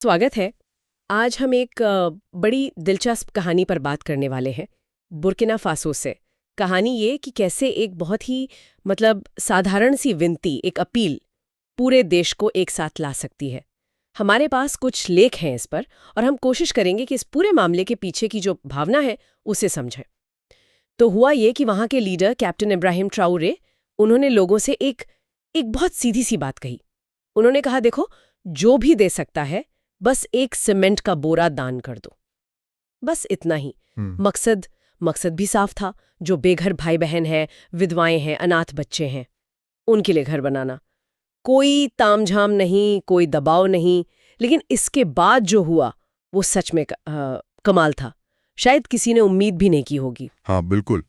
स्वागत है। आज हम एक बड़ी दिलचस्प कहानी पर बात करने वाले हैं, बुर्किना फासो से। कहानी ये कि कैसे एक बहुत ही साधारण सी विनती, एक अपील पूरे देश को एक साथ ला सकती है। हमारे पास कुछ लेख हैं इस पर और हम कोशिश करेंगे कि इस पूरे मामले के पीछे की जो भावना है उसे समझें। तो हुआ ये कि वहाँ के लीडर कैप्टन इब्राहिम ट्राउरे, उन्होंने लोगों से एक बहुत सीधी सी बात कही। उन्होंने कहा, देखो, जो भी दे सकता है बस एक सीमेंट का बोरा दान कर दो। बस इतना ही। मकसद भी साफ था। जो बेघर भाई बहन हैं, विधवाएं हैं, अनाथ बच्चे हैं, उनके लिए घर बनाना। कोई तामझाम नहीं, कोई दबाव नहीं। लेकिन इसके बाद जो हुआ वो सच में कमाल था। शायद किसी ने उम्मीद भी नहीं की होगी। हाँ, बिल्कुल।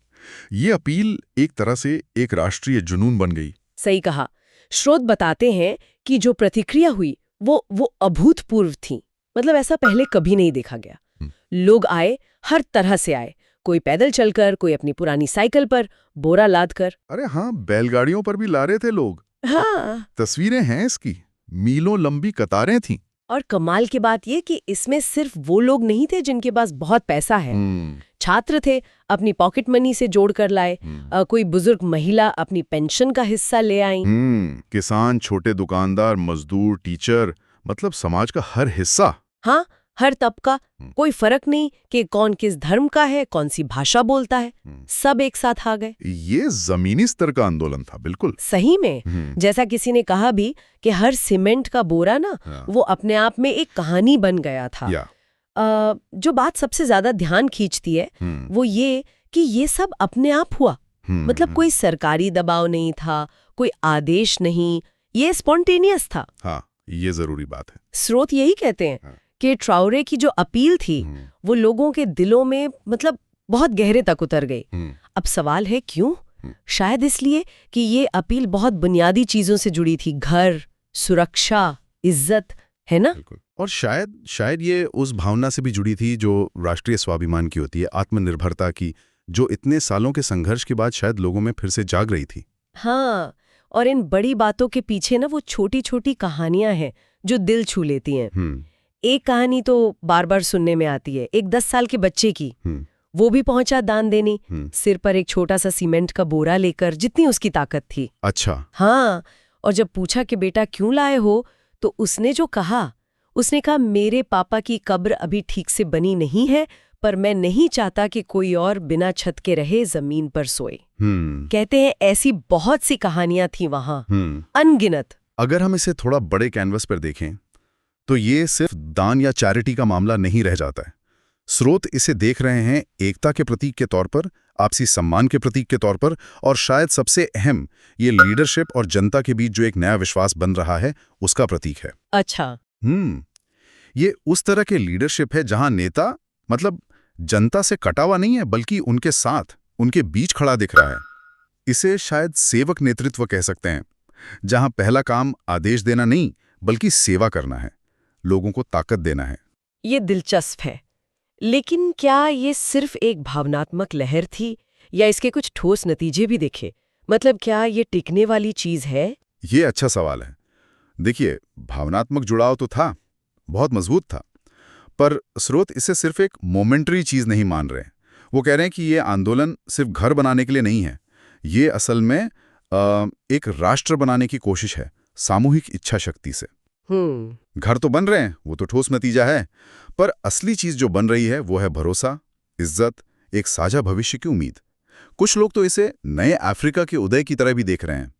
ये अपील एक तरह से एक राष्ट्रीय जुनून बन गई। सही कहा। स्रोत बताते हैं कि जो प्रतिक्रिया हुई वो अभूतपूर्व थी। ऐसा पहले कभी नहीं देखा गया। लोग आए, हर तरह से आए। कोई पैदल चलकर, कोई अपनी पुरानी साइकिल पर, बोरा लाद कर। अरे हाँ, बैलगाड़ियों पर भी ला रहे थे लोग। हाँ। तस्वीरें हैं इसकी। मीलों लंबी कतारें थीं। और कमाल की बात यह कि इसमें सिर्फ वो लोग नहीं थे जिनके पास बहुत पैसा है। छात्र थे, अपनी पॉकेट मनी से जोड़ कर लाए। कोई बुजुर्ग महिला अपनी पेंशन का हिस्सा ले आई। किसान, छोटे दुकानदार, मजदूर, टीचर, मतलब समाज का हर हिस्सा। हाँ, हर तबका। कोई फर्क नहीं कि कौन किस धर्म का है, कौन सी भाषा बोलता है। सब एक साथ आ गए। ये जमीनी स्तर का आंदोलन था। बिल्कुल सही में। जैसा किसी ने कहा भी कि हर सीमेंट का बोरा ना, वो अपने आप में एक कहानी बन गया था। जो बात सबसे ज्यादा ध्यान खींचती है वो ये कि ये सब अपने आप हुआ। कोई सरकारी दबाव नहीं था, कोई आदेश नहीं, ये स्पॉन्टेनियस था। हाँ, ये जरूरी बात है। स्रोत यही कहते हैं कि ट्राउरे की जो अपील थी वो लोगों के दिलों में बहुत गहरे तक उतर गई। अब सवाल है, क्यों? शायद इसलिए कि ये अपील बहुत बुनियादी चीजों से जुड़ी थी। घर, सुरक्षा, इज्जत, है ना? और शायद ये उस भावना से भी जुड़ी थी जो राष्ट्रीय स्वाभिमान की होती है, आत्मनिर्भरता की, जो इतने सालों के संघर्ष के बाद शायद लोगों में फिर से जाग रही थी। हाँ, और इन बड़ी बातों के पीछे ना वो छोटी छोटी कहानियां हैं जो दिल छू लेती हैं। एक कहानी तो बार बार सुनने में आती है, एक 10 साल के बच्चे की। वो भी पहुंचा दान देने, सिर पर एक छोटा सा सीमेंट का बोरा लेकर, जितनी उसकी ताकत थी। अच्छा। हाँ, और जब पूछा कि बेटा क्यों लाए हो, तो उसने कहा मेरे पापा की कब्र अभी ठीक से बनी नहीं है, पर मैं नहीं चाहता कि कोई और बिना छत के रहे, जमीन पर सोए। कहते हैं ऐसी बहुत सी कहानियां थी वहां, अनगिनत। अगर हम इसे थोड़ा बड़े कैनवस पर देखें तो ये सिर्फ दान या चैरिटी का मामला नहीं रह जाता है। स्रोत इसे देख रहे हैं एकता के प्रतीक के तौर पर, आपसी सम्मान के प्रतीक के तौर पर, और शायद सबसे अहम, ये लीडरशिप और जनता के बीच जो एक नया विश्वास बन रहा है उसका प्रतीक है। अच्छा। ये उस तरह के लीडरशिप है जहां नेता जनता से कटा हुआ नहीं है, बल्कि उनके साथ, उनके बीच खड़ा दिख रहा है। इसे शायद सेवक नेतृत्व कह सकते हैं, जहां पहला काम आदेश देना नहीं बल्कि सेवा करना है, लोगों को ताकत देना है। ये दिलचस्प है। लेकिन क्या ये सिर्फ एक भावनात्मक लहर थी या इसके कुछ ठोस नतीजे भी दिखे? क्या ये टिकने वाली चीज है? ये अच्छा सवाल है। देखिए, भावनात्मक जुड़ाव तो था, बहुत मजबूत था, पर स्रोत इसे सिर्फ एक मोमेंटरी चीज नहीं मान रहे। वो कह रहे हैं कि ये आंदोलन सिर्फ घर बनाने के लिए नहीं है, ये असल में एक राष्ट्र बनाने की कोशिश है, सामूहिक इच्छा शक्ति से। घर तो बन रहे हैं, वो तो ठोस नतीजा है, पर असली चीज जो बन रही है वो है भरोसा, इज्जत, एक साझा भविष्य की उम्मीद। कुछ लोग तो इसे नए अफ्रीका के उदय की तरह भी देख रहे हैं।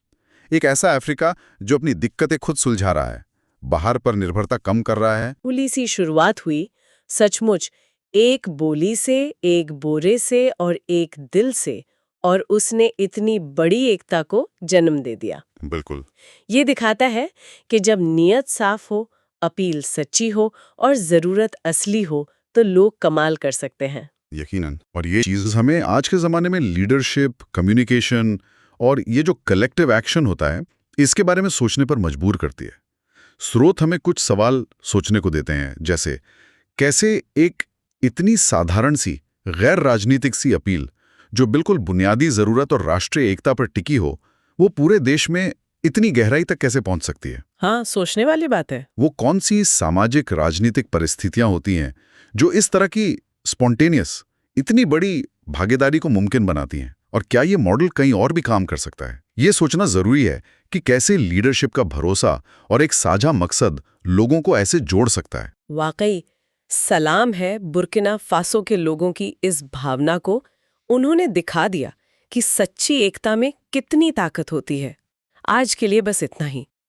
एक ऐसा अफ्रीका जो अपनी दिक्कतें खुद सुलझा रहा है, बाहर पर निर्भरता कम कर रहा है। फूली सी शुरुआत हुई, सचमुच, एक बोली से, एक बोरे से और एक दिल से, और उसने इतनी बड़ी एकता को जन्म दे दिया। बिल्कुल। ये दिखाता है कि जब नीयत साफ हो, अपील सच्ची हो और जरूरत असली हो, तो लोग कमाल कर सकते हैं। यकीनन। और ये चीज हमें आज के जमाने में लीडरशिप, कम्युनिकेशन और ये जो कलेक्टिव एक्शन होता है, इसके बारे में सोचने पर मजबूर करती है। स्रोत हमें कुछ सवाल सोचने को देते हैं, जैसे कैसे एक इतनी साधारण सी, गैर राजनीतिक सी अपील, जो बिल्कुल बुनियादी जरूरत और राष्ट्रीय एकता पर टिकी हो, वो पूरे देश में इतनी गहराई तक कैसे पहुंच सकती है? हाँ, सोचने वाली बात है। वो कौन सी सामाजिक राजनीतिक परिस्थितियां होती हैं जो इस तरह की स्पॉन्टेनियस इतनी बड़ी भागीदारी को मुमकिन बनाती हैं? और क्या ये मॉडल कहीं और भी काम कर सकता है? ये सोचना जरूरी है कि कैसे लीडरशिप का भरोसा और एक साझा मकसद लोगों को ऐसे जोड़ सकता है। वाकई सलाम है बुर्किना फासो के लोगों की इस भावना को। उन्होंने दिखा दिया कि सच्ची एकता में कितनी ताकत होती है। आज के लिए बस इतना ही।